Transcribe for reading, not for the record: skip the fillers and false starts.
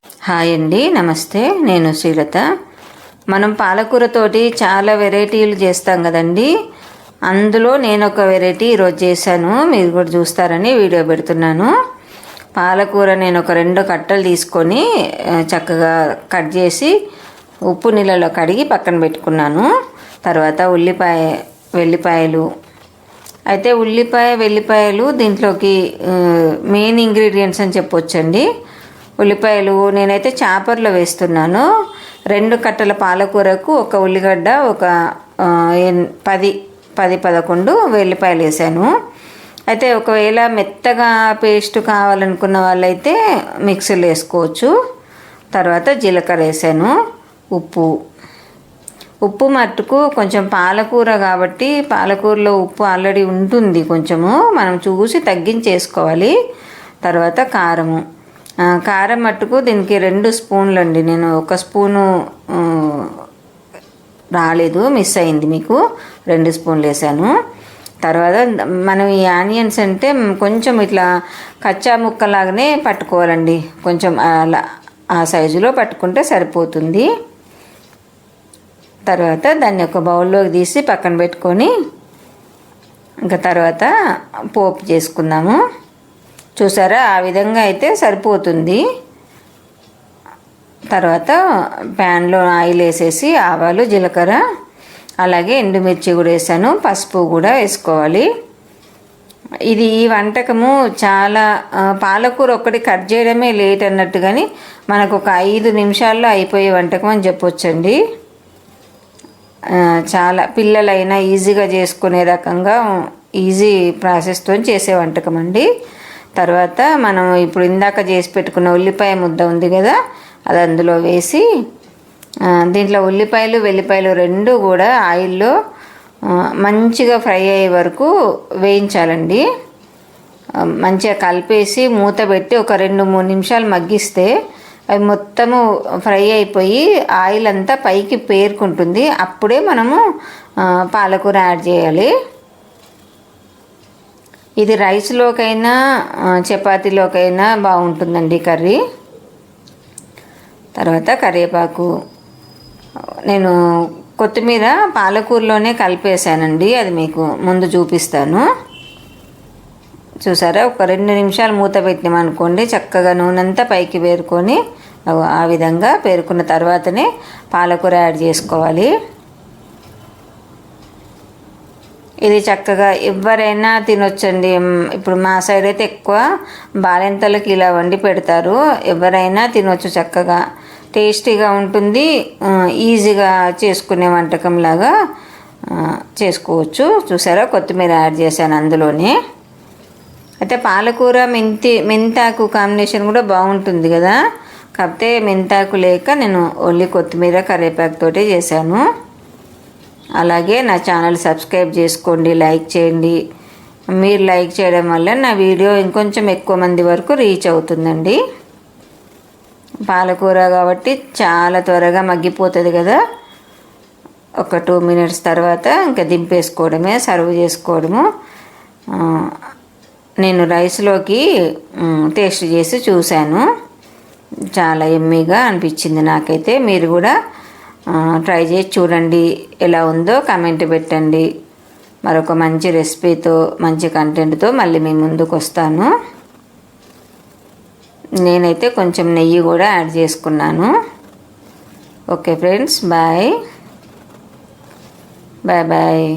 Hi అండి, నమస్తే. నేను శ్రీలత. మనం పాలకూరతోటి చాలా వెరైటీలు చేస్తాం కదండి. అందులో నేను ఒక వెరైటీ ఈరోజు చేశాను, మీరు కూడా చూస్తారని వీడియో పెడుతున్నాను. పాలకూర నేను ఒక 2 కట్టలు తీసుకొని చక్కగా కట్ చేసి ఉప్పు నీళ్ళలో కడిగి పక్కన పెట్టుకున్నాను. తర్వాత వెల్లిపాయలు అయితే వెల్లిపాయలు దీంట్లోకి మెయిన్ ఇంగ్రీడియంట్స్ అని చెప్పొచ్చండి. ఉల్లిపాయలు నేనైతే చాపర్లో వేస్తున్నాను. 2 కట్టల పాలకూరకు ఒక ఉల్లిగడ్డ, ఒక 10-11 వెల్లిపాయలు వేసాను. అయితే ఒకవేళ మెత్తగా పేస్ట్ కావాలనుకున్న వాళ్ళైతే మిక్సీలో వేసుకోవచ్చు. తర్వాత జీలకర్ర వేసాను. ఉప్పు మట్టుకు కొంచెం పాలకూర కాబట్టి పాలకూరలో ఉప్పు ఆల్రెడీ ఉంటుంది, కొంచెము మనం చూసి తగ్గించేసుకోవాలి. తర్వాత కారం మట్టుకు దీనికి 2 స్పూన్లు అండి. నేను 1 స్పూను రాలేదు, మిస్ అయింది, మీకు 2 స్పూన్లు వేసాను. తర్వాత మనం ఈ ఆనియన్స్ అంటే కొంచెం ఇట్లా కచ్చా ముక్కలాగానే పట్టుకోవాలండి, కొంచెం అలా ఆ సైజులో పట్టుకుంటే సరిపోతుంది. తర్వాత దాన్ని ఒక బౌల్లోకి తీసి పక్కన పెట్టుకొని ఇంకా తర్వాత పోపు చేసుకుందాము. చూసారా, ఆ విధంగా అయితే సరిపోతుంది. తర్వాత ప్యాన్లో ఆయిల్ వేసేసి ఆవాలు, జీలకర్ర, అలాగే ఎండుమిర్చి కూడా వేసాను. పసుపు కూడా వేసుకోవాలి. ఈ వంటకము చాలా పాలకూర ఒక్కటి కట్ చేయడమే లేట్ అన్నట్టు, కానీ మనకు ఒక 5 నిమిషాల్లో అయిపోయే వంటకం అని చెప్పొచ్చండి. చాలా పిల్లలైనా ఈజీగా చేసుకునే రకంగా ఈజీ ప్రాసెస్తో చేసే వంటకం అండి. తర్వాత మనం ఇప్పుడు ఇందాక చేసి పెట్టుకున్న ఉల్లిపాయ ముద్ద ఉంది కదా, అది అందులో వేసి దీంట్లో వెల్లిపాయలు 2 కూడా ఆయిల్లో మంచిగా ఫ్రై అయ్యే వరకు వేయించాలండి. మంచిగా కలిపేసి మూత పెట్టి ఒక 2-3 నిమిషాలు మగ్గిస్తే అవి మొత్తము ఫ్రై అయిపోయి ఆయిల్ అంతా పైకి పేరుకుంటుంది. అప్పుడే మనము పాలకూర యాడ్ చేయాలి. ఇది రైస్లోకైనా చపాతీలోకైనా బాగుంటుందండి కర్రీ. తర్వాత కరివేపాకు, నేను కొత్తిమీర పాలకూరలోనే కలిపేసానండి, అది మీకు ముందు చూపిస్తాను. చూసారా, ఒక 2 నిమిషాలు మూత పెట్టినామనుకోండి చక్కగా నూనె అంతా పైకి పేరుకొని, ఆ విధంగా పేరుకున్న తర్వాతనే పాలకూర యాడ్ చేసుకోవాలి. ఇది చక్కగా ఎవరైనా తినొచ్చండి. ఇప్పుడు మా సైడ్ అయితే ఎక్కువ బాలింతలకి ఇలా వండి పెడతారు. ఎవరైనా తినొచ్చు, చక్కగా టేస్టీగా ఉంటుంది, ఈజీగా చేసుకునే వంటకం లాగా చేసుకోవచ్చు. చూసారా, కొత్తిమీర యాడ్ చేశాను అందులోనే. అయితే పాలకూర మెంతాకు కాంబినేషన్ కూడా బాగుంటుంది కదా, కాకపోతే మెంతాకు లేక నేను ఓన్లీ కొత్తిమీర కరివేపాకుతోటే చేశాను. అలాగే నా ఛానల్ సబ్స్క్రైబ్ చేసుకోండి, లైక్ చేయండి. మీరు లైక్ చేయడం వల్ల నా వీడియో ఇంకొంచెం ఎక్కువ మంది వరకు రీచ్ అవుతుందండి. పాలకూర కాబట్టి చాలా త్వరగా మగ్గిపోతుంది కదా. ఒక 2 మినిట్స్ తర్వాత ఇంకా దింపేసుకోవడమే, సర్వ్ చేసుకోవడము. నేను రైస్లోకి టేస్ట్ చేసి చూశాను, చాలా ఎమ్మీగా అనిపించింది నాకైతే. మీరు కూడా ట్రై చేసి చూడండి, ఎలా ఉందో కామెంట్ పెట్టండి. మరొక మంచి రెసిపీతో, మంచి కంటెంట్తో మళ్ళీ మీ ముందుకు వస్తాను. నేనైతే కొంచెం నెయ్యి కూడా యాడ్ చేసుకున్నాను. Okay friends, bye bye.